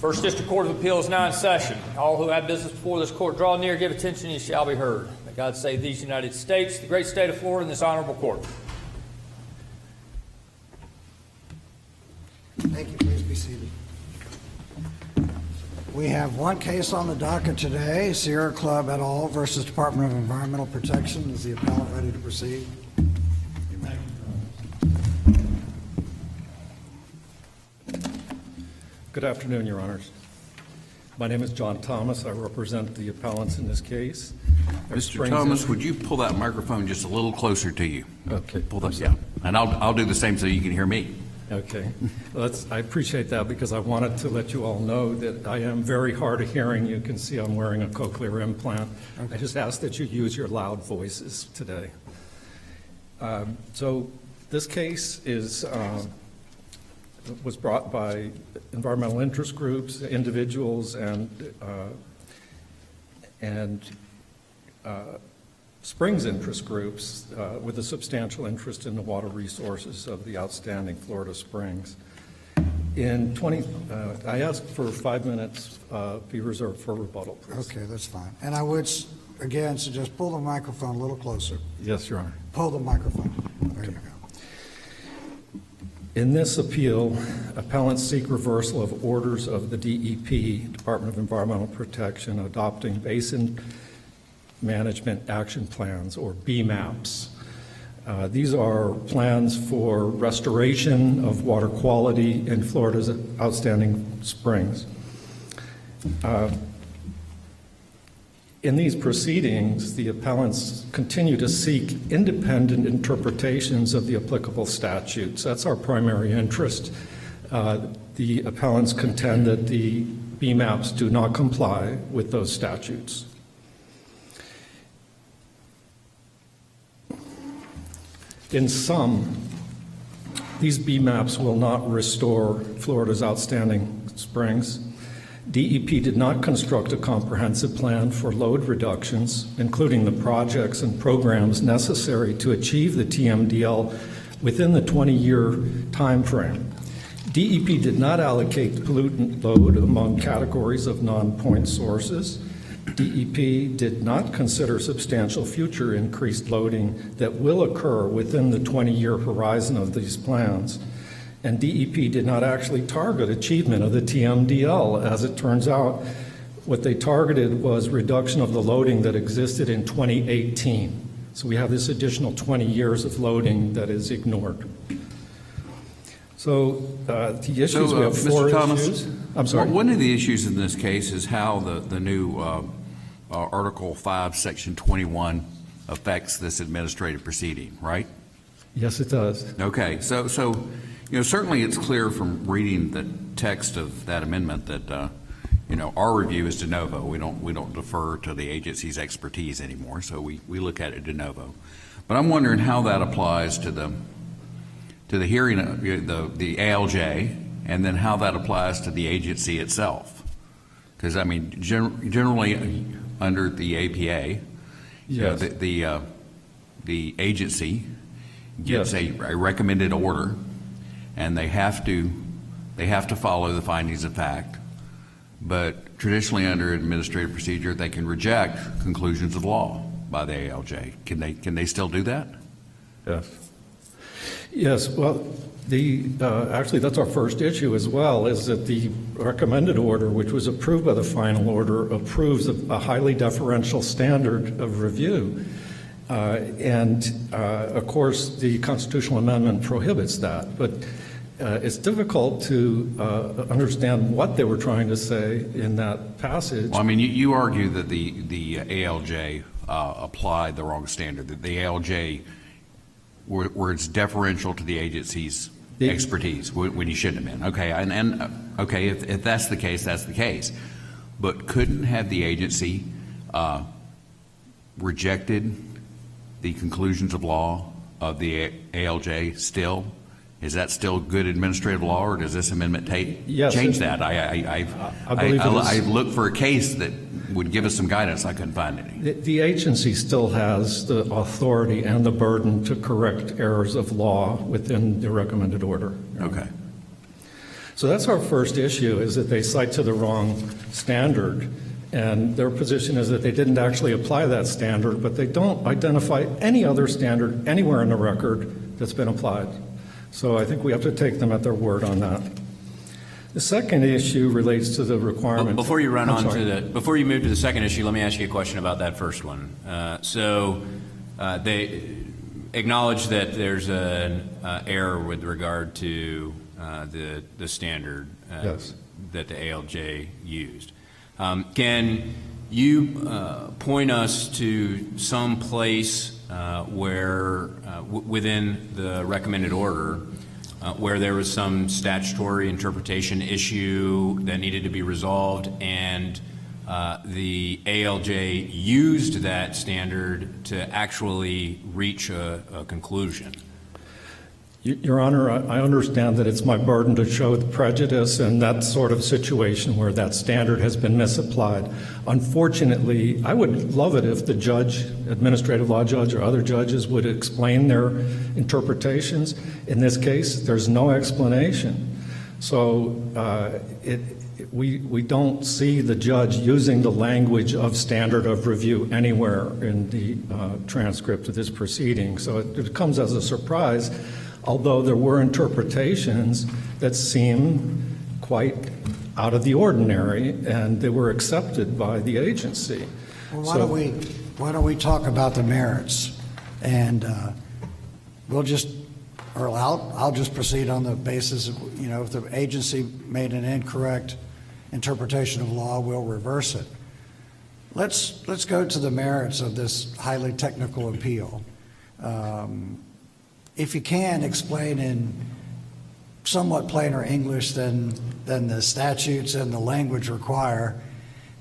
First District Court of Appeals now in session. All who have business before this court draw near, give attention, and you shall be heard. May God save these United States, the great state of Florida, and this honorable court. Thank you. Please be seated. We have one case on the docket today, Sierra Club et al. Versus Department of Environmental Protection. Is the appellant ready to proceed? Good afternoon, Your Honors. My name is John Thomas. I represent the appellants in this case. Mr. Thomas, would you pull that microphone just a little closer to you? Okay. Pull that, yeah. And I'll do the same so you can hear me. Okay. Well, I appreciate that because I wanted to let you all know that I am very hard of hearing. You can see I'm wearing a cochlear implant. Okay. I just ask that you use your loud voices today. So this case was brought by environmental interest groups, individuals, and Springs interest groups with a substantial interest in the water resources of the outstanding Florida Springs. I asked for 5 minutes be reserved for rebuttal, please. Okay, that's fine. And I would, again, suggest pull the microphone a little closer. Yes, Your Honor. Pull the microphone. There you go. In this appeal, appellants seek reversal of orders of the DEP, Department of Environmental Protection, adopting Basin Management Action Plans, or BMAPs. These are plans for restoration of water quality in Florida's outstanding springs. In these proceedings, the appellants continue to seek independent interpretations of the applicable statutes. That's our primary interest. The appellants contend that the BMAPs do not comply with those statutes. In sum, these BMAPs will not restore Florida's outstanding springs. DEP did not construct a comprehensive plan for load reductions, including the projects and programs necessary to achieve the TMDL within the 20-year time frame. DEP did not allocate pollutant load among categories of non-point sources. DEP did not consider substantial future increased loading that will occur within the 20-year horizon of these plans. And DEP did not actually target achievement of the TMDL. As it turns out, what they targeted was reduction of the loading that existed in 2018. So we have this additional 20 years of loading that is ignored. So the issues, we have four Mr. Thomas, issues. I'm sorry. One of the issues in this case is how the new Article 5, Section 21 affects this administrative proceeding, right? Yes, it does. Okay, so certainly it's clear from reading the text of that amendment that our review is de novo. We don't defer to the agency's expertise anymore, so we look at it de novo. But I'm wondering how that applies to the hearing, the ALJ, and then how that applies to the agency itself. Because I mean, generally under the APA, yes, the agency gives yes, a recommended order, and they have to follow the findings of fact. But traditionally, under administrative procedure, they can reject conclusions of law by the ALJ. Can they still do that? Yes. Yes. Well, actually, that's our first issue as well. Is that the recommended order, which was approved by the final order, approves a highly deferential standard of review. Of course, the constitutional amendment prohibits that. But it's difficult to understand what they were trying to say in that passage. Well, I mean, you argue that the ALJ applied the wrong standard, that the ALJ, where it's deferential to the agency's expertise, when you shouldn't have been. Okay, okay, if that's the case, that's the case. But couldn't have the agency rejected the conclusions of law of the ALJ still? Is that still good administrative law, or does this amendment change that? I looked for a case that would give us some guidance. I couldn't find any. The agency still has the authority and the burden to correct errors of law within the recommended order. Okay. So that's our first issue, is that they cite to the wrong standard. And their position is that they didn't actually apply that standard, but they don't identify any other standard anywhere in the record that's been applied. So I think we have to take them at their word on that. The second issue relates to the requirement. Before you before you move to the second issue, let me ask you a question about that first one. They acknowledge that there's an error with regard to the standard Yes. that the ALJ used. Can you point us to some place where within the recommended order where there was some statutory interpretation issue that needed to be resolved and the ALJ used that standard to actually reach a conclusion? Your Honor, I understand that it's my burden to show the prejudice in that sort of situation where that standard has been misapplied. Unfortunately, I would love it if the judge, administrative law judge or other judges would explain their interpretations. In this case, there's no explanation. So we don't see the judge using the language of standard of review anywhere in the transcript of this proceeding. So it comes as a surprise, although there were interpretations that seem quite out of the ordinary, and they were accepted by the agency. Well, why don't we talk about the merits, and I'll just proceed on the basis of, if the agency made an incorrect interpretation of law, we'll reverse it. Let's go to the merits of this highly technical appeal. If you can, explain in somewhat plainer English than the statutes and the language require.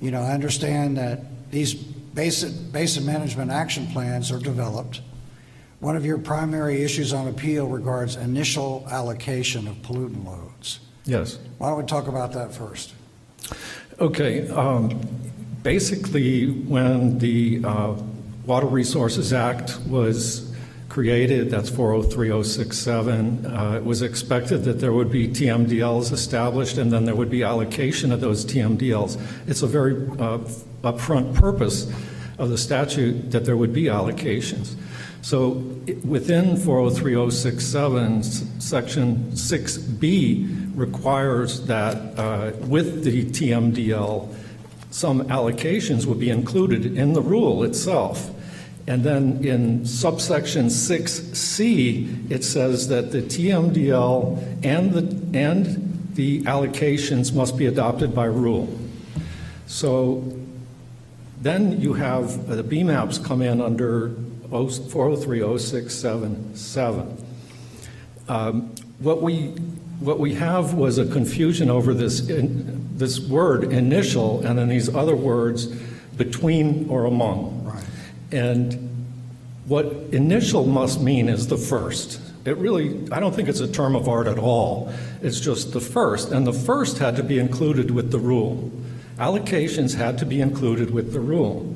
I understand that these basin management action plans are developed. One of your primary issues on appeal regards initial allocation of pollutant loads. Yes. Why don't we talk about that first? Okay. Basically, when the Water Resources Act was created, that's 403067, it was expected that there would be TMDLs established and then there would be allocation of those TMDLs. It's a very upfront purpose of the statute that there would be allocations. So within 403067, section 6B requires that with the TMDL, some allocations would be included in the rule itself. And then in subsection 6C, it says that the TMDL and the allocations must be adopted by rule. So then you have the BMAPs come in under 403067. What we have was a confusion over this word initial and then these other words between or among. And what initial must mean is the first. I don't think it's a term of art at all. It's just the first. And the first had to be included with the rule. Allocations had to be included with the rule.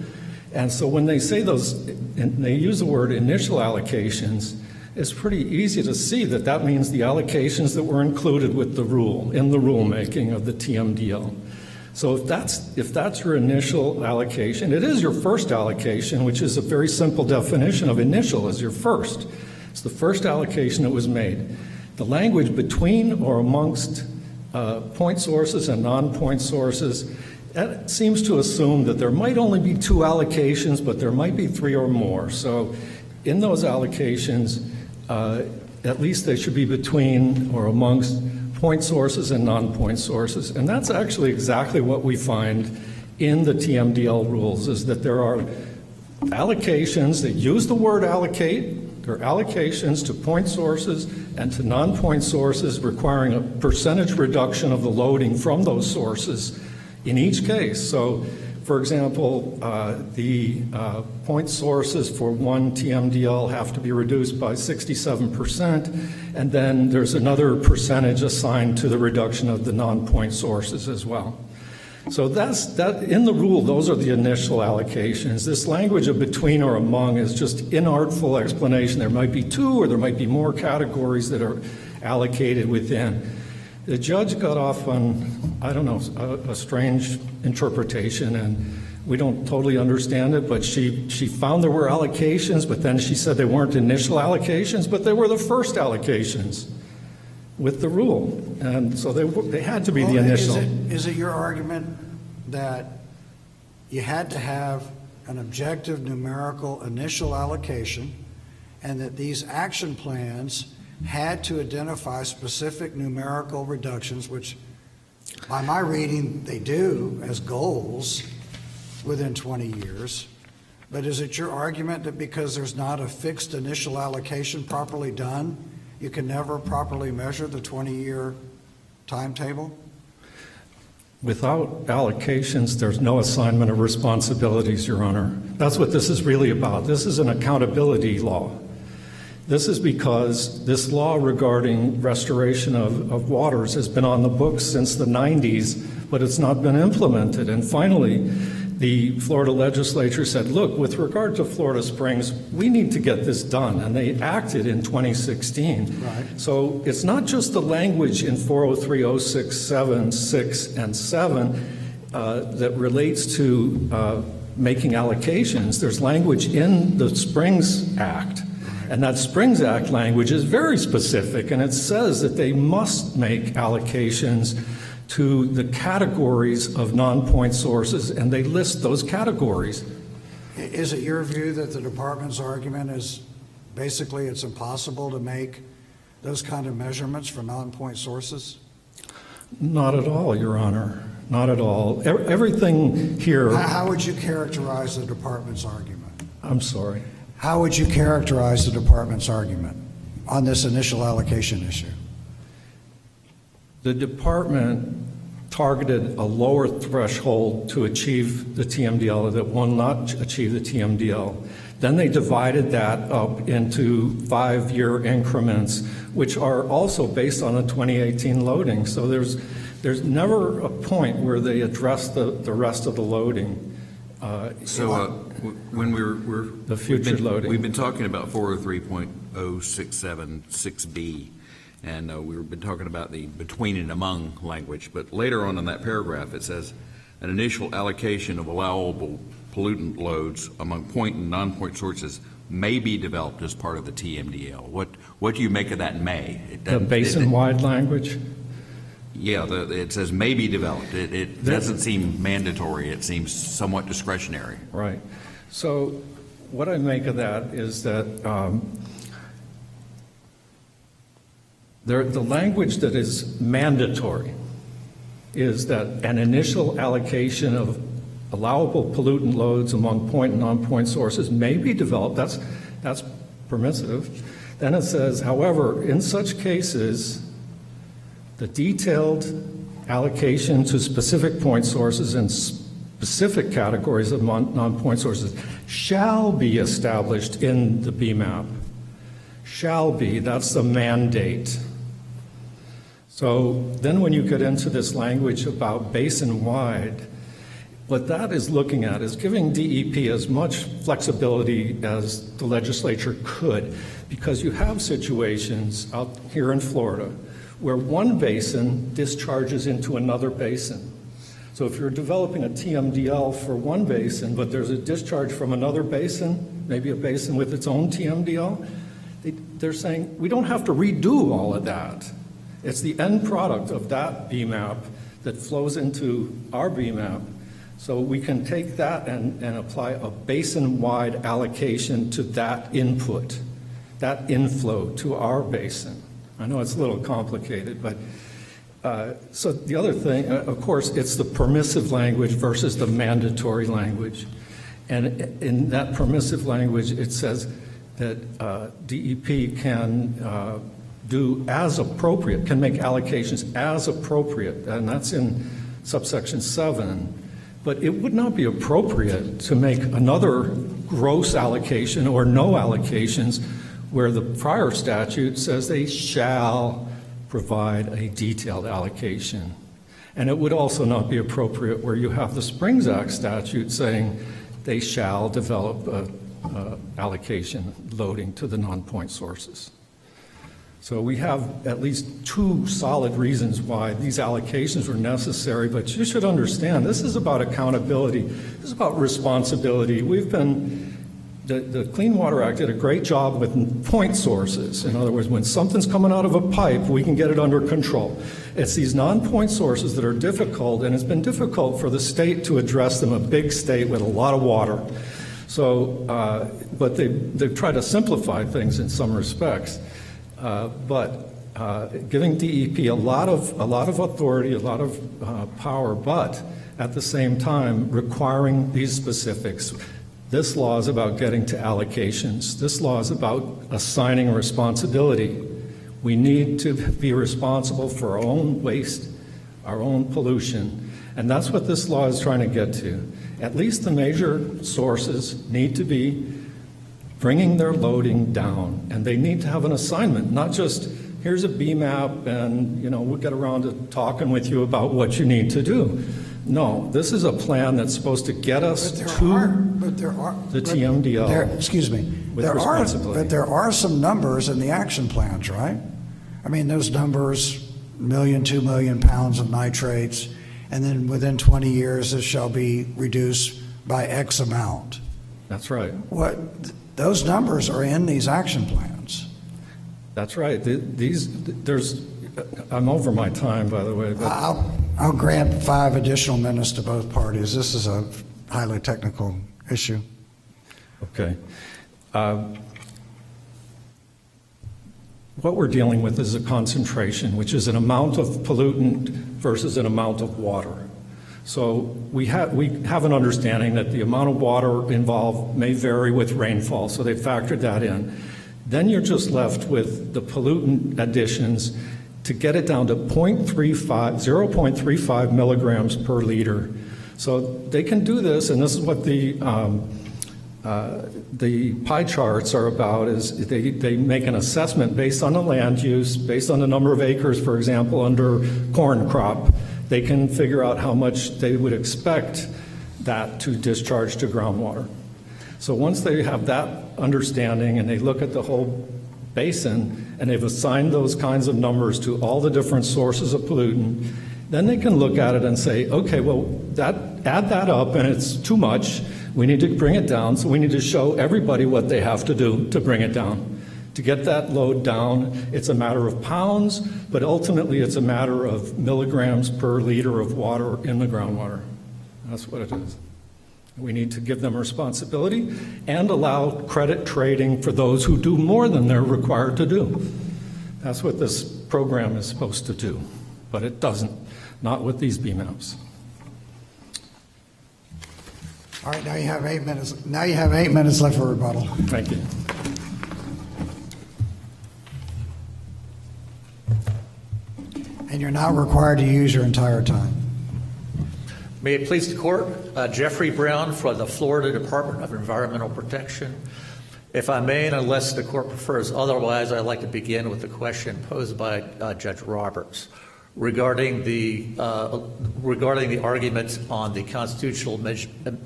And so when they say and they use the word initial allocations, it's pretty easy to see that that means the allocations that were included with the rule, in the rulemaking of the TMDL. So if that's your initial allocation, it is your first allocation, which is a very simple definition of initial as your first. It's the first allocation that was made. The language between or amongst point sources and non-point sources, that seems to assume that there might only be two allocations, but there might be three or more. So in those allocations, at least they should be between or amongst point sources and non-point sources. And that's actually exactly what we find in the TMDL rules, is that there are allocations that use the word allocate. There are allocations to point sources and to non-point sources requiring a percentage reduction of the loading from those sources in each case. So, for example, the point sources for one TMDL have to be reduced by 67%, and then there's another percentage assigned to the reduction of the non-point sources as well. So that's in the rule, those are the initial allocations. This language of between or among is just inartful explanation. There might be two or there might be more categories that are allocated within. The judge got off on, I don't know, a strange interpretation, and we don't totally understand it, but she found there were allocations, but then she said they weren't initial allocations, but they were the first allocations with the rule. And so they had to be the initial. Is it your argument that you had to have an objective numerical initial allocation, and that these action plans had to identify specific numerical reductions, which by my reading they do as goals within 20 years? But is it your argument that because there's not a fixed initial allocation properly done, you can never properly measure the 20-year timetable? Without allocations, there's no assignment of responsibilities, Your Honor. That's what this is really about. This is an accountability law. This is because this law regarding restoration of waters has been on the books since the 90s, but it's not been implemented. And finally, the Florida legislature said, look, with regard to Florida Springs, we need to get this done. And they acted in 2016. Right. So it's not just the language in 403-06, 6, and 7 that relates to making allocations. There's language in the Springs Act. And that Springs Act language is very specific, and it says that they must make allocations to the categories of non-point sources, and they list those categories. Is it your view that the department's argument is basically it's impossible to make those kind of measurements for non-point sources? Not at all, Your Honor. Not at all. Everything here. How would you characterize the department's argument? I'm sorry. How would you characterize the department's argument on this initial allocation issue? The department targeted a lower threshold to achieve the TMDL that will not achieve the TMDL. Then they divided that up into 5-year increments, which are also based on the 2018 loading. So there's never a point where they address the rest of the loading. When we're The future loading. We've been talking about 403.0676B, and we've been talking about the between and among language. But later on in that paragraph, it says an initial allocation of allowable pollutant loads among point and non-point sources may be developed as part of the TMDL. What do you make of that may? The basin-wide language? Yeah, it says may be developed. It doesn't seem mandatory. It seems somewhat discretionary. Right. So what I make of that is that the language that is mandatory is that an initial allocation of allowable pollutant loads among point and non-point sources may be developed. That's permissive. Then it says, however, in such cases, the detailed allocation to specific point sources and specific categories of non-point sources shall be established in the BMAP. Shall be, that's the mandate. So then when you get into this language about basin-wide, what that is looking at is giving DEP as much flexibility as the legislature could, because you have situations out here in Florida where one basin discharges into another basin. So if you're developing a TMDL for one basin, but there's a discharge from another basin, maybe a basin with its own TMDL, they're saying, we don't have to redo all of that. It's the end product of that BMAP that flows into our BMAP. So we can take that and apply a basin-wide allocation to that input, that inflow to our basin. I know it's a little complicated, but so the other thing, of course, it's the permissive language versus the mandatory language. And in that permissive language, it says that DEP can do as appropriate, can make allocations as appropriate, and that's in subsection 7. But it would not be appropriate to make another gross allocation or no allocations where the prior statute says they shall provide a detailed allocation. And it would also not be appropriate where you have the Springs Act statute saying they shall develop a allocation loading to the non-point sources. So we have at least two solid reasons why these allocations were necessary, but you should understand, this is about accountability. This is about responsibility. The Clean Water Act did a great job with point sources. In other words, when something's coming out of a pipe, we can get it under control. It's these non-point sources that are difficult, and it's been difficult for the state to address them, a big state with a lot of water. So, but they've tried to simplify things in some respects. But giving DEP a lot of authority, a lot of power, but at the same time requiring these specifics. This law is about getting to allocations. This law is about assigning responsibility. We need to be responsible for our own waste, our own pollution, and that's what this law is trying to get to. At least the major sources need to be bringing their loading down, and they need to have an assignment, not just here's a BMAP and we'll get around to talking with you about what you need to do. No, this is a plan that's supposed to get us to the TMDL. Excuse me. With responsibility. But there are some numbers in the action plans, right? I mean, those numbers, 1 million, 2 million pounds of nitrates, and then within 20 years, this shall be reduced by X amount. That's right. Those numbers are in these action plans. That's right. I'm over my time, by the way. But I'll grant 5 additional minutes to both parties. This is a highly technical issue. Okay. What we're dealing with is a concentration, which is an amount of pollutant versus an amount of water. So we have an understanding that the amount of water involved may vary with rainfall, so they factored that in. Then you're just left with the pollutant additions to get it down to 0.35 milligrams per liter. So they can do this, and this is what the pie charts are about, is they make an assessment based on the land use, based on the number of acres, for example, under corn crop. They can figure out how much they would expect that to discharge to groundwater. So once they have that understanding and they look at the whole basin and they've assigned those kinds of numbers to all the different sources of pollutant, then they can look at it and say, okay, well, add that up and it's too much. We need to bring it down, so we need to show everybody what they have to do to bring it down. To get that load down, it's a matter of pounds, but ultimately it's a matter of milligrams per liter of water in the groundwater. That's what it is. We need to give them responsibility and allow credit trading for those who do more than they're required to do. That's what this program is supposed to do, but it doesn't, not with these BMAPs. All right, now you have 8 minutes. Now you have 8 minutes left for rebuttal. Thank you. And you're not required to use your entire time. May it please the court, Jeffrey Brown for the Florida Department of Environmental Protection. If I may, and unless the court prefers otherwise, I'd like to begin with the question posed by Judge Roberts regarding the arguments on the constitutional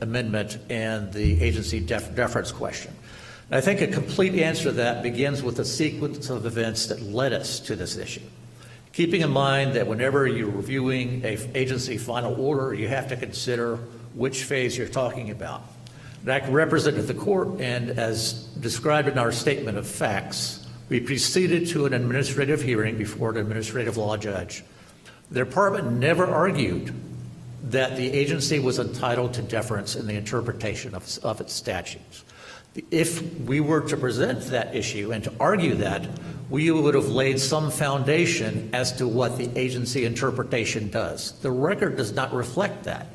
amendment and the agency deference question. And I think a complete answer to that begins with the sequence of events that led us to this issue. Keeping in mind that whenever you're reviewing an agency final order, you have to consider which phase you're talking about. And I can represent the court, and as described in our statement of facts, we proceeded to an administrative hearing before an administrative law judge. The department never argued that the agency was entitled to deference in the interpretation of its statutes. If we were to present that issue and to argue that, we would have laid some foundation as to what the agency interpretation does. The record does not reflect that.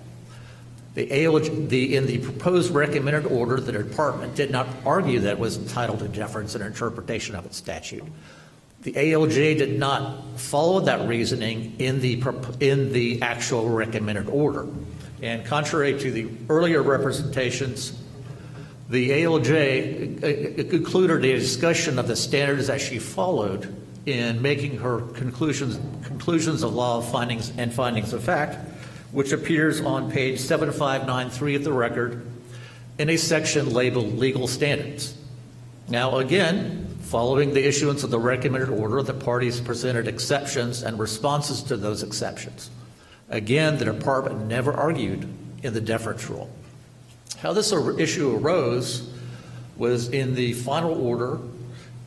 In the proposed recommended order, the department did not argue that it was entitled to deference in interpretation of its statute. The ALJ did not follow that reasoning in the actual recommended order. And contrary to the earlier representations, the ALJ concluded a discussion of the standards that she followed in making her conclusions of law findings and findings of fact, which appears on page 7593 of the record in a section labeled Legal Standards. Now, again, Following the issuance of the recommended order, the parties presented exceptions and responses to those exceptions. Again, the department never argued in the deference rule. How this issue arose was in the final order,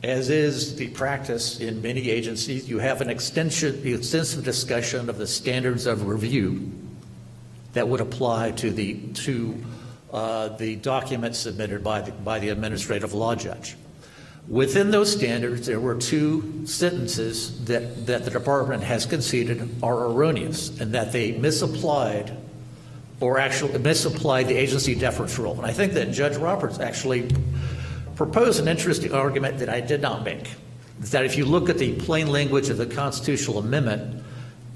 as is the practice in many agencies. You have an extensive discussion of the standards of review that would apply to the documents submitted by the administrative law judge. Within those standards, there were two sentences that the department has conceded are erroneous and that they misapplied the agency deference rule. And I think that Judge Roberts actually proposed an interesting argument that I did not make, that if you look at the plain language of the constitutional amendment,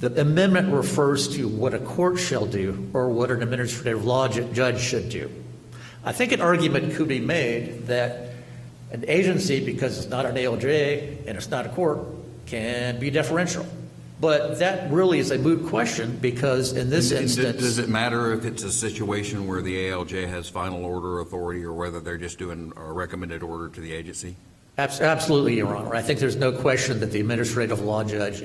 the amendment refers to what a court shall do or what an administrative law judge should do. I think an argument could be made that an agency, because it's not an ALJ and it's not a court, can be deferential. But that really is a moot question, because in this instance... Does it matter if it's a situation where the ALJ has final order authority or whether they're just doing a recommended order to the agency? Absolutely, Your Honor. I think there's no question that the administrative law judge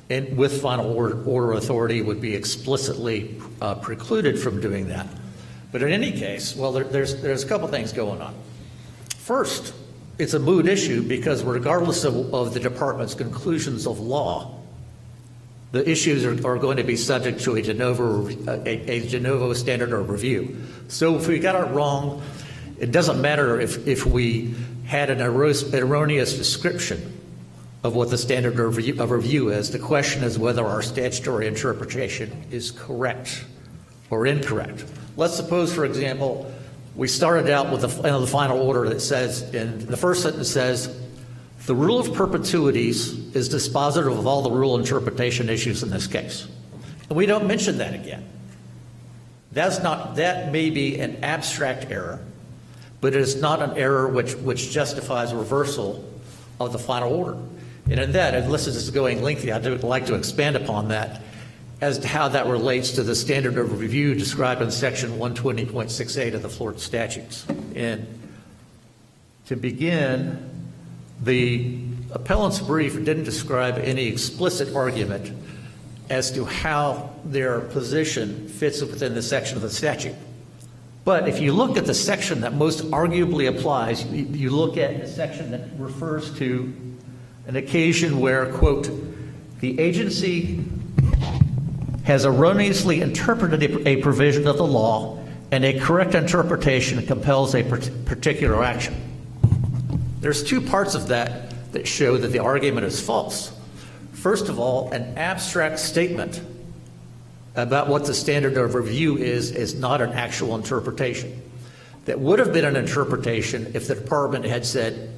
with final order authority would be explicitly precluded from doing that. But in any case, well, there's a couple things going on. First, it's a moot issue because regardless of the department's conclusions of law, the issues are going to be subject to a de novo standard of review. So if we got it wrong, it doesn't matter if we had an erroneous description of what the standard of review is. The question is whether our statutory interpretation is correct or incorrect. Let's suppose, for example, we started out with the final order that says, and the first sentence says, the rule of perpetuities is dispositive of all the rule interpretation issues in this case. And we don't mention that again. That may be an abstract error, but it is not an error which justifies reversal of the final order. And in that, unless this is going lengthy, I'd like to expand upon that as to how that relates to the standard of review described in section 120.68 of the Florida statutes. And to begin, the appellant's brief didn't describe any explicit argument as to how their position fits within the section of the statute. But if you look at the section that most arguably applies, you look at the section that refers to an occasion where, quote, the agency has erroneously interpreted a provision of the law and a correct interpretation compels a particular action. There's two parts of that show that the argument is false. First of all, an abstract statement about what the standard of review is not an actual interpretation. That would have been an interpretation if the department had said,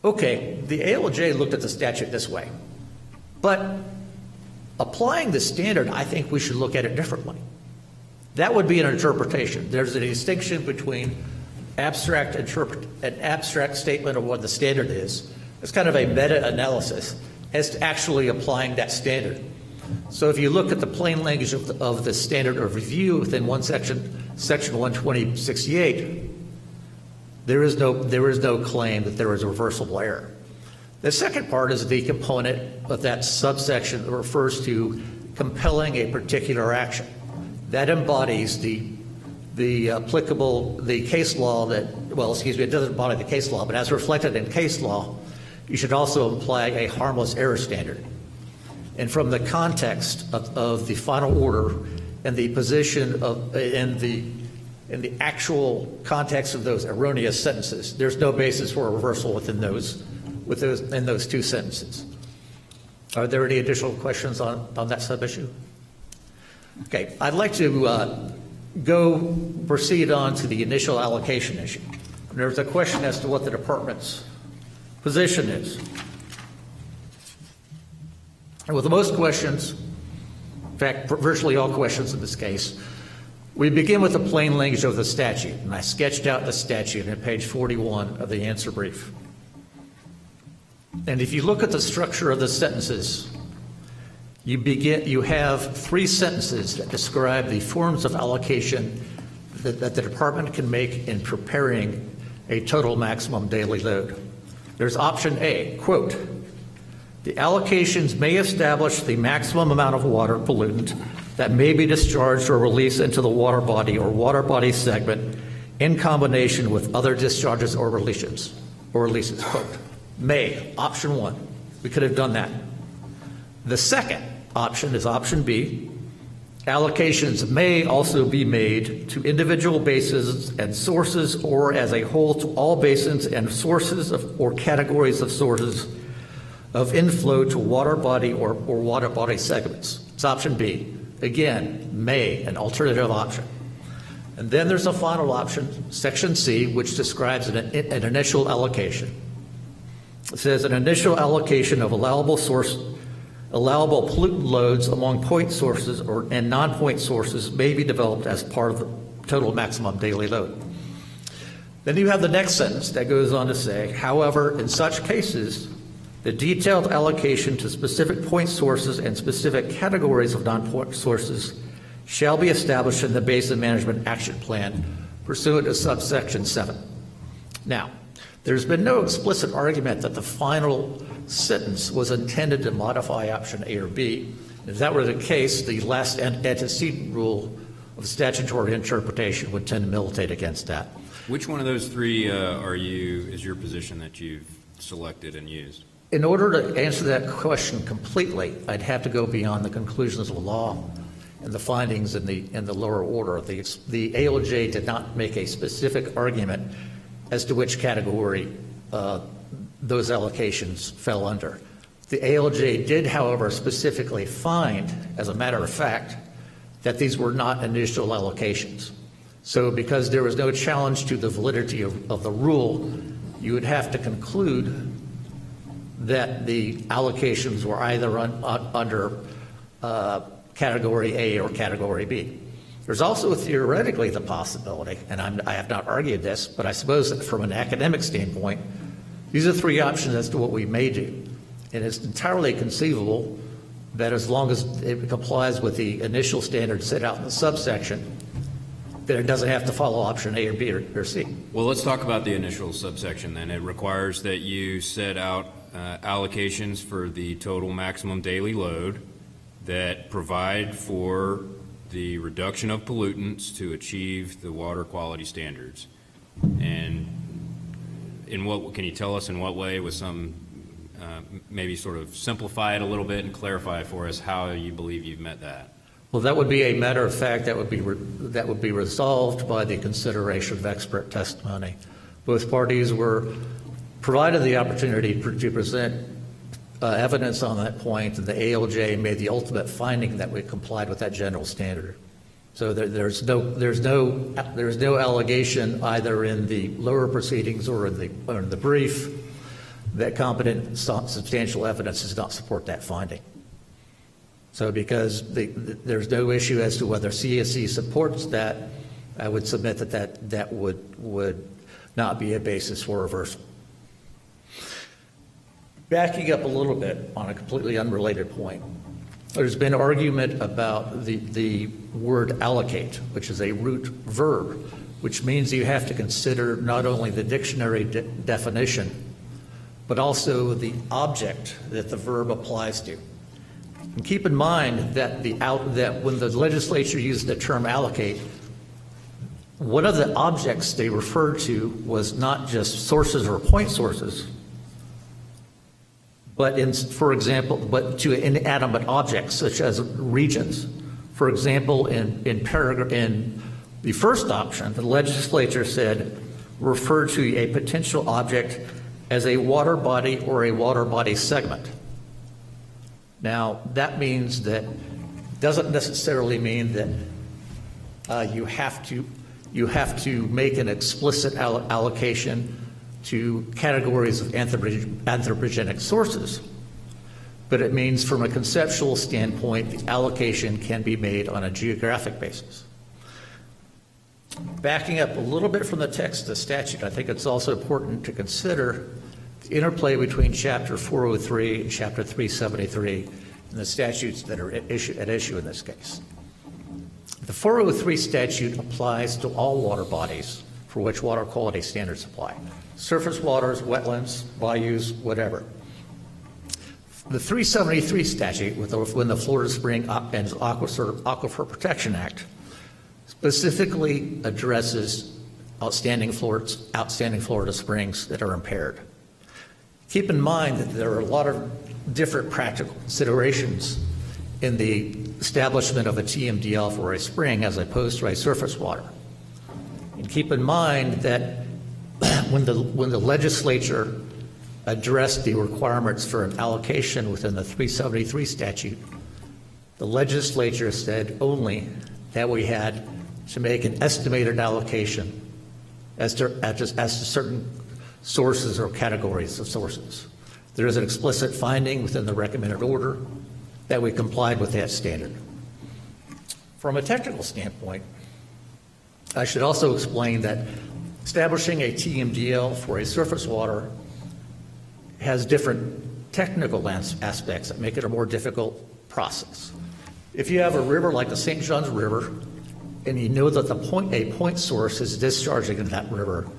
okay, the ALJ looked at the statute this way, but applying the standard, I think we should look at it differently. That would be an interpretation. There's a distinction between an abstract statement of what the standard is. It's kind of a meta-analysis as to actually applying that standard. So if you look at the plain language of the standard of review within section 120.68, there is no claim that there is a reversible error. The second part is the component of that subsection that refers to compelling a particular action. That embodies the case law it doesn't embody the case law, but as reflected in case law, you should also apply a harmless error standard. And from the context of the final order and the position in the actual context of those erroneous sentences, there's no basis for a reversal in those two sentences. Are there any additional questions on that sub-issue? Okay, I'd like to proceed on to the initial allocation issue. There's a question as to what the department's position is. And with most questions, in fact, virtually all questions in this case, we begin with the plain language of the statute, and I sketched out the statute on page 41 of the answer brief. And if you look at the structure of the sentences, you have three sentences that describe the forms of allocation that the department can make in preparing a total maximum daily load. There's option A, quote, "The allocations may establish the maximum amount of water pollutant that may be discharged or released into the water body or water body segment in combination with other discharges or releases, quote. May, option 1. We could have done that. The second option is option B. Allocations may also be made to individual basins and sources or as a whole to all basins and sources or categories of sources of inflow to water body or water body segments. It's option B. Again, may, an alternative option. And then there's a final option, section C, which describes an initial allocation. It says an initial allocation of allowable pollutant loads among point sources and non-point sources may be developed as part of the total maximum daily load. Then you have the next sentence that goes on to say, however, in such cases, the detailed allocation to specific point sources and specific categories of non-point sources shall be established in the Basin Management Action Plan pursuant to subsection 7. Now, there's been no explicit argument that the final sentence was intended to modify option A or B. If that were the case, the last antecedent rule of statutory interpretation would tend to militate against that. Which one of those three is your position that you've selected and used? In order to answer that question completely, I'd have to go beyond the conclusions of the law and the findings in the lower order. The ALJ did not make a specific argument as to which category those allocations fell under. The ALJ did, however, specifically find, as a matter of fact, that these were not initial allocations. So because there was no challenge to the validity of the rule, you would have to conclude that the allocations were either under Category A or Category B. There's also theoretically the possibility, and I have not argued this, but I suppose that from an academic standpoint, these are three options as to what we may do. And it's entirely conceivable that as long as it complies with the initial standards set out in the subsection, that it doesn't have to follow option A or B or C. Well, let's talk about the initial subsection then. It requires that you set out allocations for the total maximum daily load that provide for the reduction of pollutants to achieve the water quality standards. And can you tell us in what way, with some maybe sort of simplify it a little bit and clarify for us how you believe you've met that? Well, that would be a matter of fact that would be resolved by the consideration of expert testimony. Both parties were provided the opportunity to present evidence on that point, and the ALJ made the ultimate finding that we complied with that general standard. So there's no allegation either in the lower proceedings or in the brief that competent substantial evidence does not support that finding. So because there's no issue as to whether CSE supports that, I would submit that would not be a basis for reversal. Backing up a little bit on a completely unrelated point, there's been argument about the word allocate, which is a root verb, which means you have to consider not only the dictionary definition, but also the object that the verb applies to. And keep in mind that when the legislature used the term allocate, one of the objects they referred to was not just sources or point sources, but to inanimate objects such as regions. For example, in the first option, the legislature said refer to a potential object as a water body or a water body segment. Now, that means that doesn't necessarily mean that you have to make an explicit allocation to categories of anthropogenic sources, but it means from a conceptual standpoint, the allocation can be made on a geographic basis. Backing up a little bit from the text of the statute, I think it's also important to consider the interplay between Chapter 403 and Chapter 373 and the statutes that are at issue in this case. The 403 statute applies to all water bodies for which water quality standards apply. Surface waters, wetlands, bayous, whatever. The 373 statute, when the Florida Spring and Aquifer Protection Act, specifically addresses outstanding Florida springs that are impaired. Keep in mind that there are a lot of different practical considerations in the establishment of a TMDL for a spring as opposed to a surface water. And keep in mind that when the legislature addressed the requirements for an allocation within the 373 statute, the legislature said only that we had to make an estimated allocation as to certain sources or categories of sources. There is an explicit finding within the recommended order that we complied with that standard. From a technical standpoint, I should also explain that establishing a TMDL for a surface water has different technical aspects that make it a more difficult process. If you have a river like the St. Johns River, and you know that a point source is discharging in that river,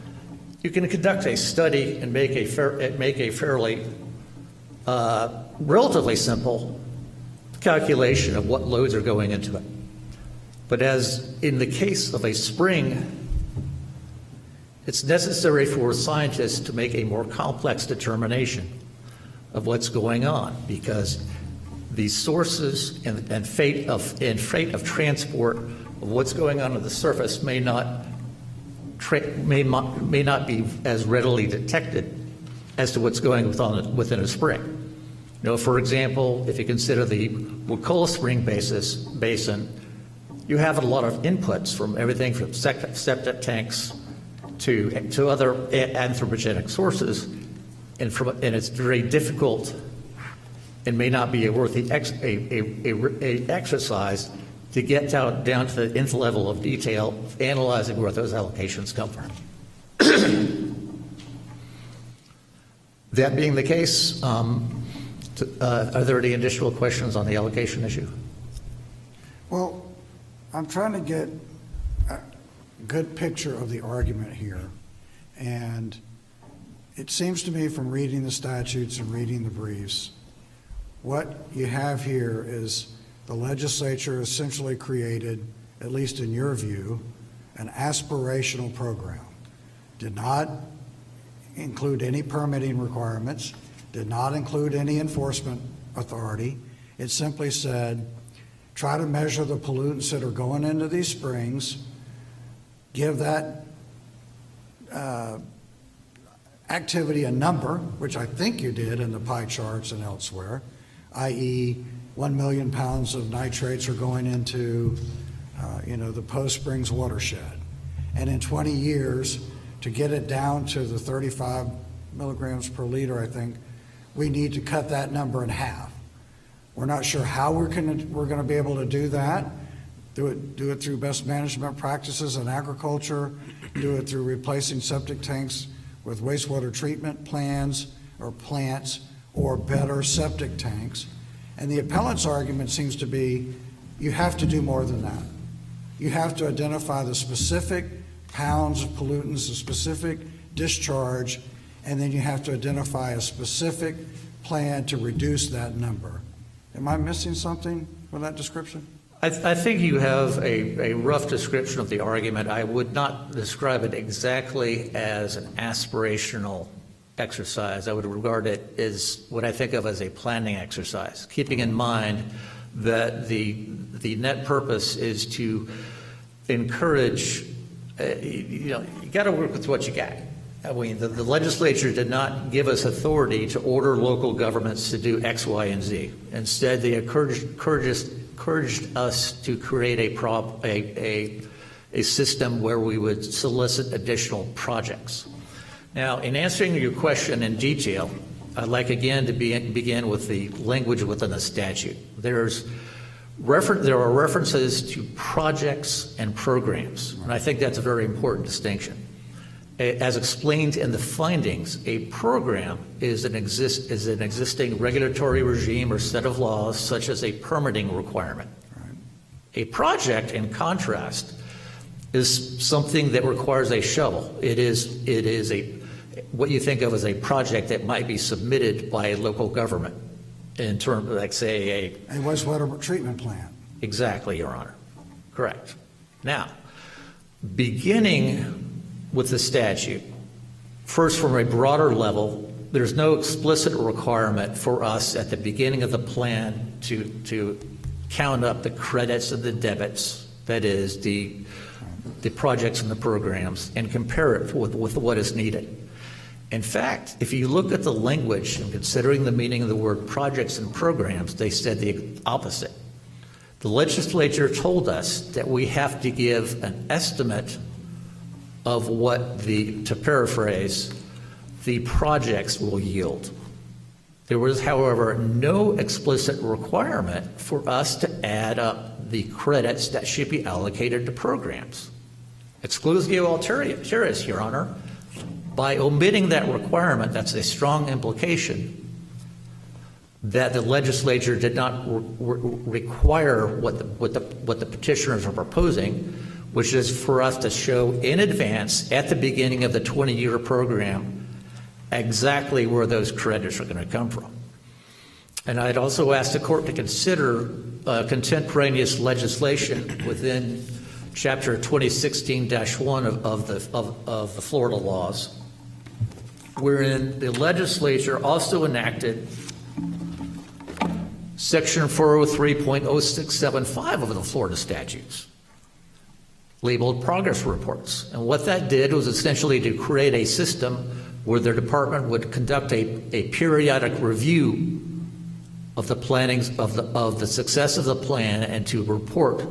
you can conduct a study and make a fairly relatively simple calculation of what loads are going into it. But as in the case of a spring, it's necessary for scientists to make a more complex determination of what's going on, because the sources and fate of transport of what's going on at the surface may not be as readily detected as to what's going on within a spring. You know, for example, if you consider the Wakulla Spring Basin, you have a lot of inputs from everything from septic tanks to other anthropogenic sources, and it's very difficult and may not be a worthy exercise to get down to the nth level of detail of analyzing where those allocations come from. That being the case, are there any additional questions on the allocation issue? Well, I'm trying to get a good picture of the argument here. And it seems to me from reading the statutes and reading the briefs, what you have here is the legislature essentially created, at least in your view, an aspirational program. Did not include any permitting requirements, did not include any enforcement authority. It simply said, try to measure the pollutants that are going into these springs, give that activity a number, which I think you did in the pie charts and elsewhere, i.e. 1 million pounds of nitrates are going into the Post Springs watershed. And in 20 years, to get it down to the 35 milligrams per liter, I think, we need to cut that number in half. We're not sure how we're going to be able to do that. Do it through best management practices in agriculture, do it through replacing septic tanks with wastewater treatment plants, or better septic tanks. And the appellant's argument seems to be, you have to do more than that. You have to identify the specific pounds of pollutants, the specific discharge, and then you have to identify a specific plan to reduce that number. Am I missing something with that description? I think you have a rough description of the argument. I would not describe it exactly as an aspirational exercise. I would regard it as what I think of as a planning exercise, keeping in mind that the net purpose is to encourage, you got to work with what you got. I mean, the legislature did not give us authority to order local governments to do X, Y, and Z. Instead, they encouraged us to create a system where we would solicit additional projects. Now, in answering your question in detail, I'd like again to begin with the language within the statute. There are references to projects and programs, and I think that's a very important distinction. As explained in the findings, a program is an existing regulatory regime or set of laws, such as a permitting requirement. Right. A project, in contrast, is something that requires a shovel. It is what you think of as a project that might be submitted by a local government in terms of, like, say, A wastewater treatment plant. exactly, Your Honor. Correct. Now, beginning with the statute, first from a broader level, there's no explicit requirement for us at the beginning of the plan to count up the credits and the debits, that is, the projects and the programs, and compare it with what is needed. In fact, if you look at the language and considering the meaning of the word projects and programs, they said the opposite. The legislature told us that we have to give an estimate of what to paraphrase, the projects will yield. There was, however, no explicit requirement for us to add up the credits that should be allocated to programs. Exclusio alterius, Your Honor. By omitting that requirement, that's a strong implication that the legislature did not require what the petitioners are proposing, which is for us to show in advance at the beginning of the 20-year program exactly where those credits are going to come from. And I'd also ask the court to consider contemporaneous legislation within Chapter 2016-1 of the Florida laws, wherein the legislature also enacted Section 403.0675 of the Florida statutes, labeled progress reports. And what that did was essentially to create a system where the department would conduct a periodic review of the plannings of the success of the plan and to report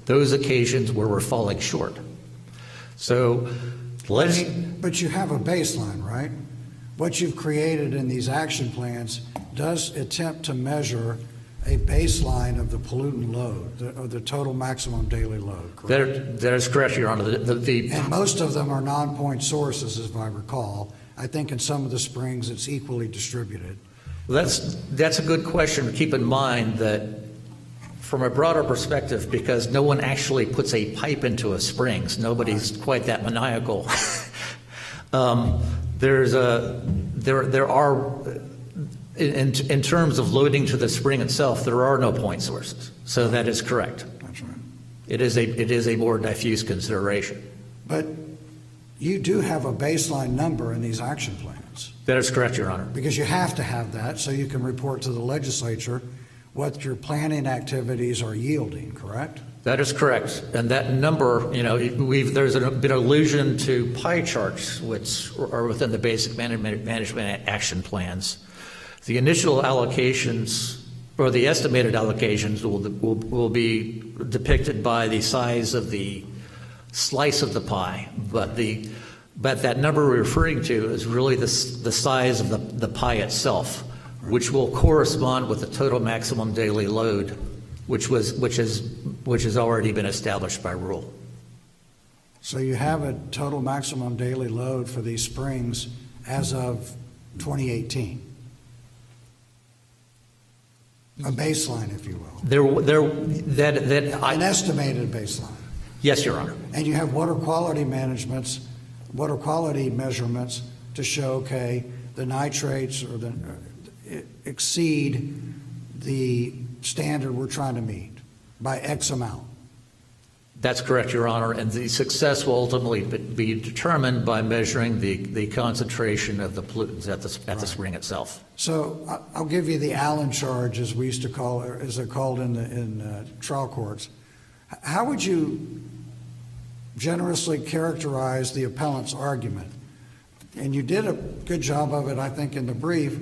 those occasions where we're falling short. So But you have a baseline, right? What you've created in these action plans does attempt to measure a baseline of the pollutant load, of the total maximum daily load, correct? that is correct, Your Honor. And most of them are non-point sources, as I recall. I think in some of the springs it's equally distributed. That's a good question to keep in mind, that from a broader perspective, because no one actually puts a pipe into a springs. Nobody's quite that maniacal. There are, in terms of loading to the spring itself, there are no point sources. So that is correct. That's right. It is a more diffuse consideration. But you do have a baseline number in these action plans, That is correct, Your Honor. because you have to have that so you can report to the legislature what your planning activities are yielding, correct? That is correct. And that number, there's been allusion to pie charts, which are within the basic management action plans. The initial allocations, or the estimated allocations, will be depicted by the size of the slice of the pie. But that number we're referring to is really the size of the pie itself, which will correspond with the total maximum daily load, which has already been established by rule. So you have a total maximum daily load for these springs as of 2018. A baseline, if you will. An estimated baseline. Yes, Your Honor. And you have water quality measurements to show, okay, the nitrates or exceed the standard we're trying to meet by X amount. That's correct, Your Honor, and the success will ultimately be determined by measuring the concentration of the pollutants at the spring itself. So I'll give you the Allen charge, as we used to call it, as they're called in trial courts. How would you generously characterize the appellant's argument? And you did a good job of it, I think, in the brief.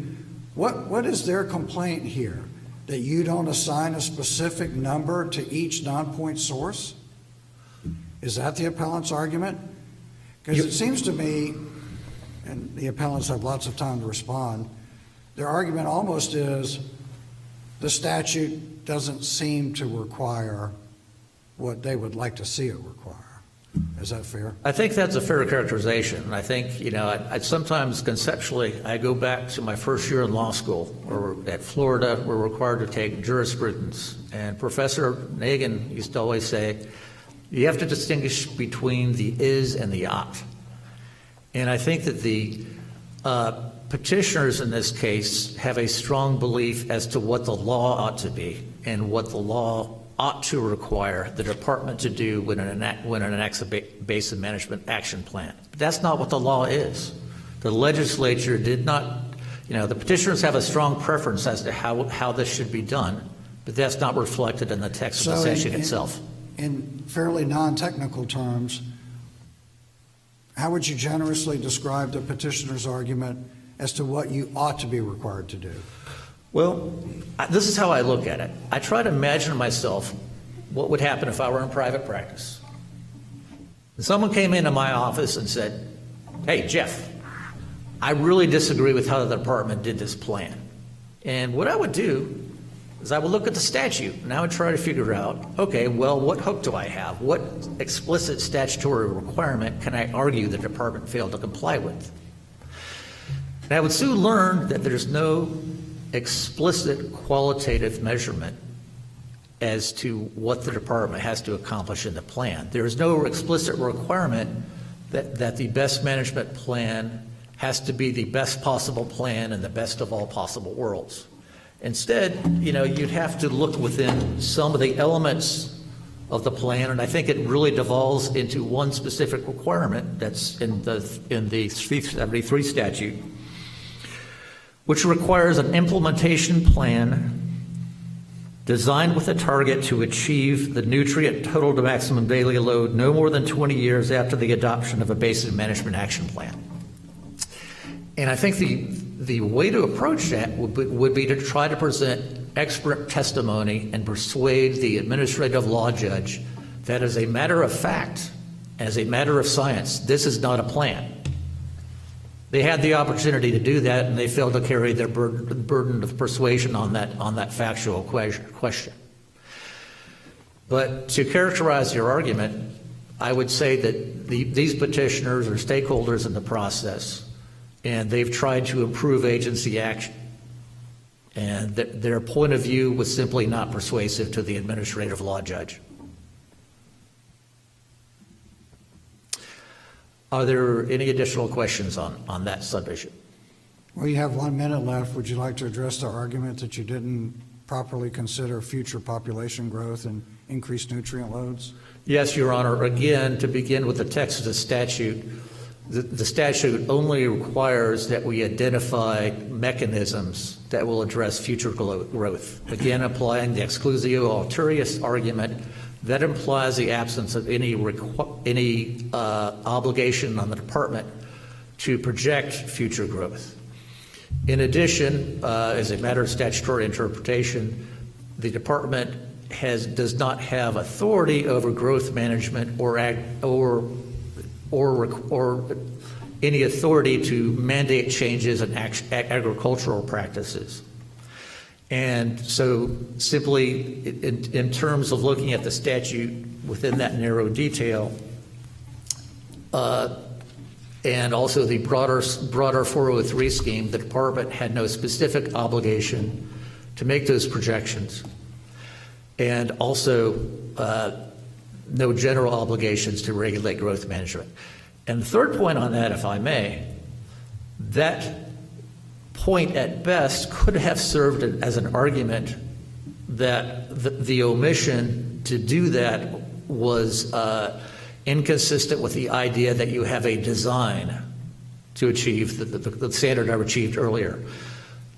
What is their complaint here? That you don't assign a specific number to each non-point source? Is that the appellant's argument? Because it seems to me, and the appellants have lots of time to respond, their argument almost is the statute doesn't seem to require what they would like to see it require. Is that fair? I think that's a fair characterization. I think, I sometimes conceptually, I go back to my first year in law school, where at Florida, we're required to take jurisprudence. And Professor Nagin used to always say, You have to distinguish between the is and the ought. And I think that the petitioners in this case have a strong belief as to what the law ought to be and what the law ought to require the department to do when it enacts a basin management action plan. But that's not what the law is. The legislature did not, the petitioners have a strong preference as to how this should be done, but that's not reflected in the text of the statute itself. In fairly non-technical terms, how would you generously describe the petitioner's argument as to what you ought to be required to do? Well, this is how I look at it. I try to imagine myself what would happen if I were in private practice. Someone came into my office and said, "Hey, Jeff, I really disagree with how the department did this plan." And what I would do is I would look at the statute and I would try to figure out, okay, well, what hook do I have? What explicit statutory requirement can I argue the department failed to comply with? And I would soon learn that there's no explicit qualitative measurement as to what the department has to accomplish in the plan. There is no explicit requirement that the best management plan has to be the best possible plan in the best of all possible worlds. Instead, you'd have to look within some of the elements of the plan, and I think it really devolves into one specific requirement that's in the 373 statute, which requires an implementation plan designed with a target to achieve the nutrient total to maximum daily load no more than 20 years after the adoption of a basin management action plan. And I think the way to approach that would be to try to present expert testimony and persuade the administrative law judge that as a matter of fact, as a matter of science, this is not a plan. They had the opportunity to do that, and they failed to carry their burden of persuasion on that factual question. But to characterize your argument, I would say that these petitioners are stakeholders in the process, and they've tried to improve agency action. And their point of view was simply not persuasive to the administrative law judge. Are there any additional questions on that sub-issue? Well, you have 1 minute left. Would you like to address the argument that you didn't properly consider future population growth and increased nutrient loads? Yes, Your Honor. Again, to begin with the text of the statute, the statute only requires that we identify mechanisms that will address future growth. Again, applying the exclusio alterius argument, that implies the absence of any obligation on the department to project future growth. In addition, as a matter of statutory interpretation, the department does not have authority over growth management or any authority to mandate changes in agricultural practices. And so simply in terms of looking at the statute within that narrow detail, and also the broader 403 scheme, the department had no specific obligation to make those projections, and also no general obligations to regulate growth management. And the third point on that, if I may, that point at best could have served as an argument that the omission to do that was inconsistent with the idea that you have a design to achieve the standard I achieved earlier.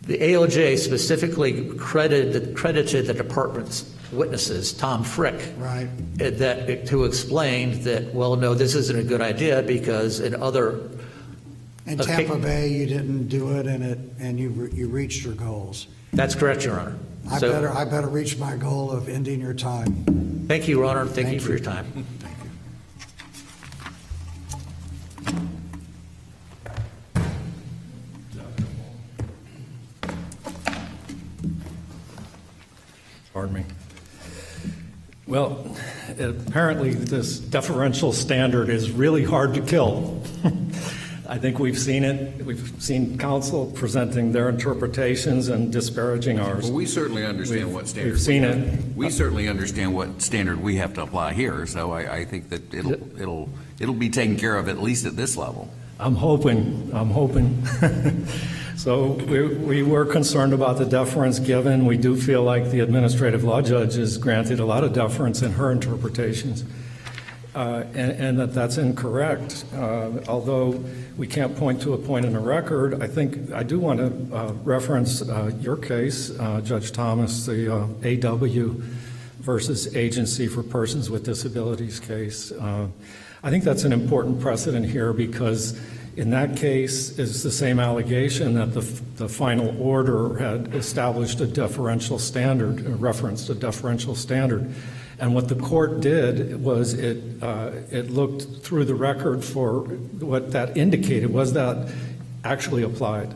The ALJ specifically credited the department's witnesses, Tom Frick, Right. To explain that, well, no, this isn't a good idea because in other... In Tampa Bay, you didn't do it, and you reached your goals. That's correct, Your Honor. I better reach my goal of ending your time. Thank you, Your Honor. Thank you for your time. Thank you. Pardon me. Well, apparently this deferential standard is really hard to kill. I think we've seen it. We've seen counsel presenting their interpretations and disparaging ours. Well, we certainly understand what standard. We've seen it. We certainly understand what standard we have to apply here, so I think that it'll be taken care of at least at this level. I'm hoping. So we were concerned about the deference given. We do feel like the administrative law judge has granted a lot of deference in her interpretations, and that's incorrect. Although we can't point to a point in the record, I think I do want to reference your case, Judge Thomas, the AW versus Agency for Persons with Disabilities case. I think that's an important precedent here because in that case is the same allegation that the final order had established a deferential standard, referenced a deferential standard. And what the court did was it looked through the record for what that indicated was that actually applied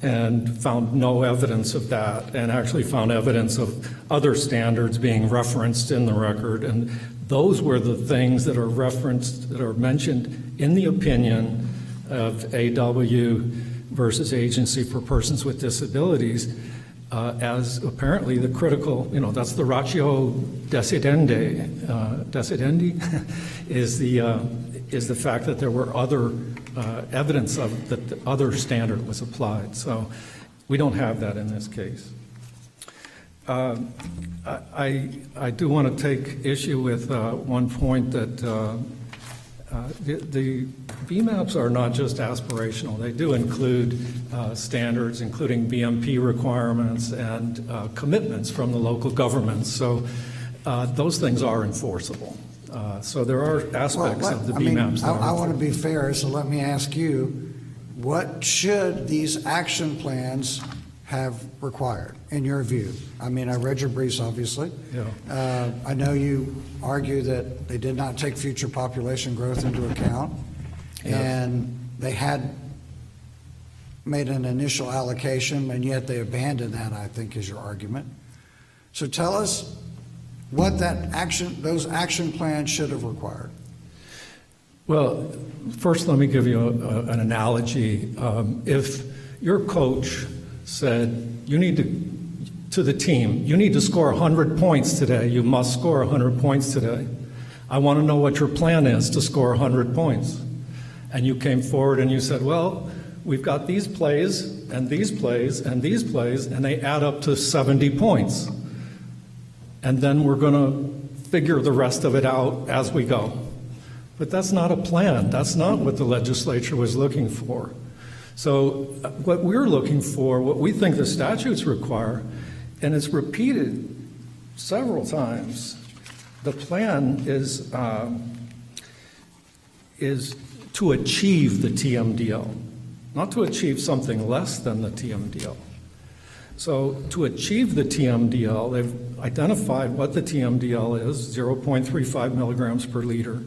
and found no evidence of that and actually found evidence of other standards being referenced in the record. And those were the things that are referenced, that are mentioned in the opinion of AW versus Agency for Persons with Disabilities as apparently the critical, that's the ratio decidendi, is the fact that there were other evidence of that the other standard was applied. So we don't have that in this case. I do want to take issue with one point that the BMAPs are not just aspirational. They do include standards, including BMP requirements and commitments from the local governments. So those things are enforceable. So there are aspects of the BMAPs that are I want to be fair, so let me ask you, what should these action plans have required, in your view? I mean, I read your briefs, obviously. Yeah. I know you argue that they did not take future population growth into account, and they had made an initial allocation, and yet they abandoned that, I think, is your argument. So tell us what those action plans should have required. Well, first let me give you an analogy. If your coach said, you need to the team, you need to score 100 points today, you must score 100 points today. I want to know what your plan is to score 100 points. And you came forward and you said, well, we've got these plays and these plays and these plays, and they add up to 70 points. And then we're going to figure the rest of it out as we go. But that's not a plan. That's not what the legislature was looking for. So what we're looking for, what we think the statutes require, and it's repeated several times, the plan is to achieve the TMDL, not to achieve something less than the TMDL. So to achieve the TMDL, they've identified what the TMDL is, 0.35 milligrams per liter.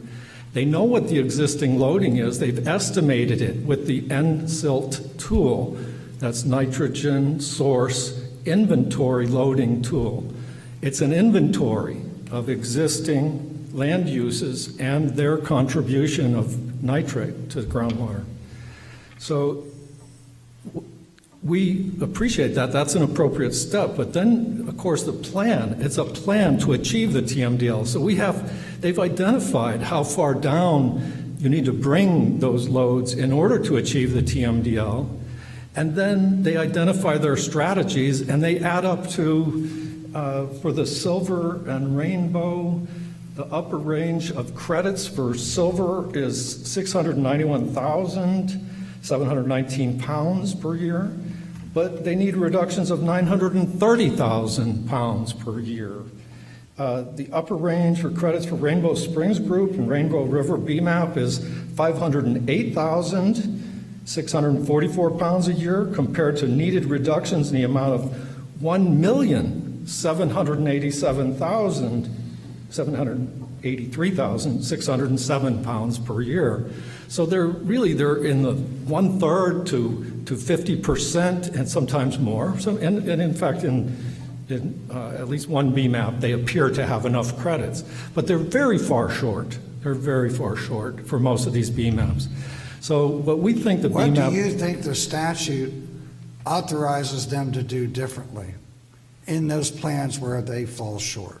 They know what the existing loading is. They've estimated it with the NSILT tool. That's nitrogen source inventory loading tool. It's an inventory of existing land uses and their contribution of nitrate to the groundwater. So we appreciate that. That's an appropriate step. But then, of course, the plan, it's a plan to achieve the TMDL. So they've identified how far down you need to bring those loads in order to achieve the TMDL. And then they identify their strategies, and they add up to, for the silver and rainbow, the upper range of credits for silver is 691,719 pounds per year, but they need reductions of 930,000 pounds per year. The upper range for credits for Rainbow Springs Group and Rainbow River BMAP is 508,644 pounds a year, compared to needed reductions in the amount of 1,783,607 pounds per year. So they're in the 1/3 to 50% and sometimes more. So, and in fact, in at least one BMAP, they appear to have enough credits, but they're very far short. They're very far short for most of these BMAPs. So what we think the What do BMAP... you think the statute authorizes them to do differently in those plans where they fall short?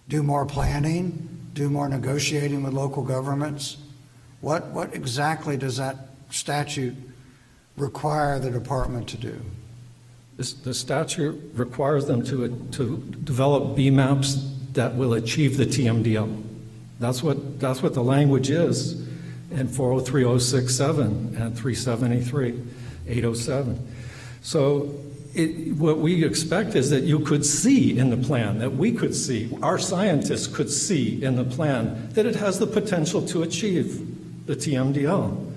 Do more planning? Do more negotiating with local governments? What exactly does that statute require the department to do? The statute requires them to develop BMAPs that will achieve the TMDL. That's what the language is in 403.067 and 373.807. So what we expect is that you could see in the plan, that we could see, our scientists could see in the plan that it has the potential to achieve the TMDL.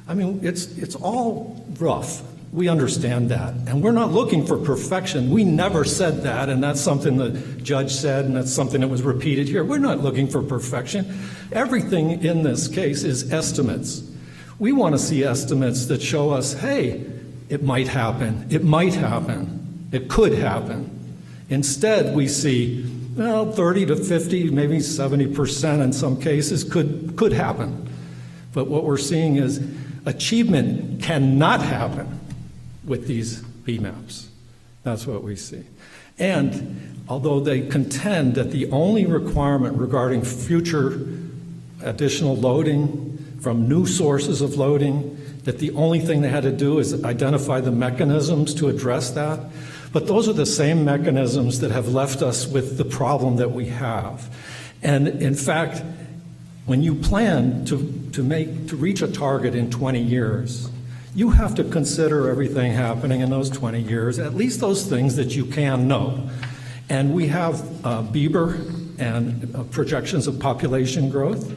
I mean, it's all rough. We understand that. And we're not looking for perfection. We never said that, and that's something the judge said, and that's something that was repeated here. We're not looking for perfection. Everything in this case is estimates. We want to see estimates that show us, hey, it might happen, it could happen. Instead, we see, 30 to 50, maybe 70% in some cases could happen. But what we're seeing is achievement cannot happen with these BMAPs. That's what we see. And although they contend that the only requirement regarding future additional loading from new sources of loading, that the only thing they had to do is identify the mechanisms to address that. But those are the same mechanisms that have left us with the problem that we have. And in fact, when you plan to reach a target in 20 years, you have to consider everything happening in those 20 years, at least those things that you can know. And we have Bieber and projections of population growth,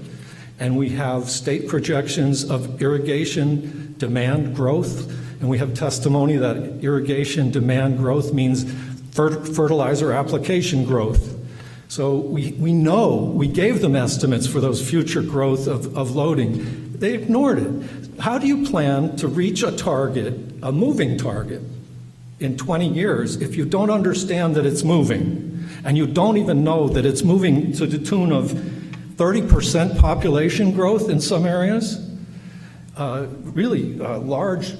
and we have state projections of irrigation demand growth, and we have testimony that irrigation demand growth means fertilizer application growth. So we know, we gave them estimates for those future growth of loading. They ignored it. How do you plan to reach a target, a moving target, in 20 years if you don't understand that it's moving, and you don't even know that it's moving to the tune of 30% population growth in some areas? Really large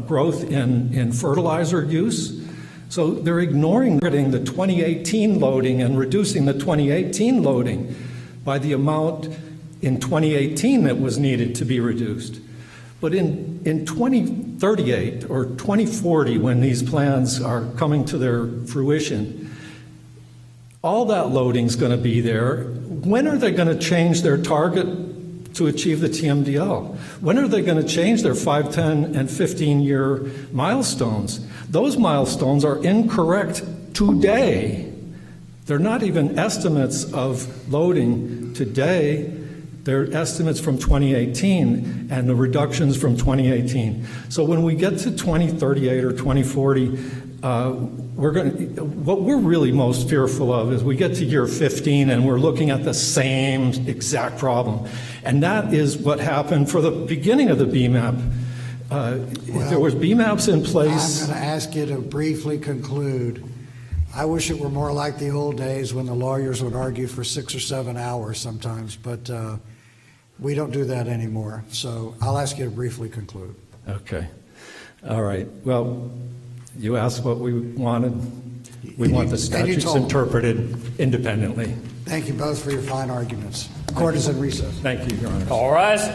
growth in fertilizer use. So they're ignoring the 2018 loading and reducing the 2018 loading by the amount in 2018 that was needed to be reduced. But in 2038 or 2040, when these plans are coming to their fruition, all that loading's going to be there. When are they going to change their target to achieve the TMDL? When are they going to change their 5, 10, and 15-year milestones? Those milestones are incorrect today. They're not even estimates of loading today. They're estimates from 2018 and the reductions from 2018. So when we get to 2038 or 2040, what we're really most fearful of is we get to year 15 and we're looking at the same exact problem. And that is what happened for the beginning of the BMAP. There was BMAPs in place. I'm going to ask you to briefly conclude. I wish it were more like the old days when the lawyers would argue for 6 or 7 hours sometimes, but we don't do that anymore. So I'll ask you to briefly conclude. Okay. All right. Well, you asked what we wanted. We want the statutes interpreted independently. Thank you both for your fine arguments. Court is in recess. Thank you, Your Honor. All rise.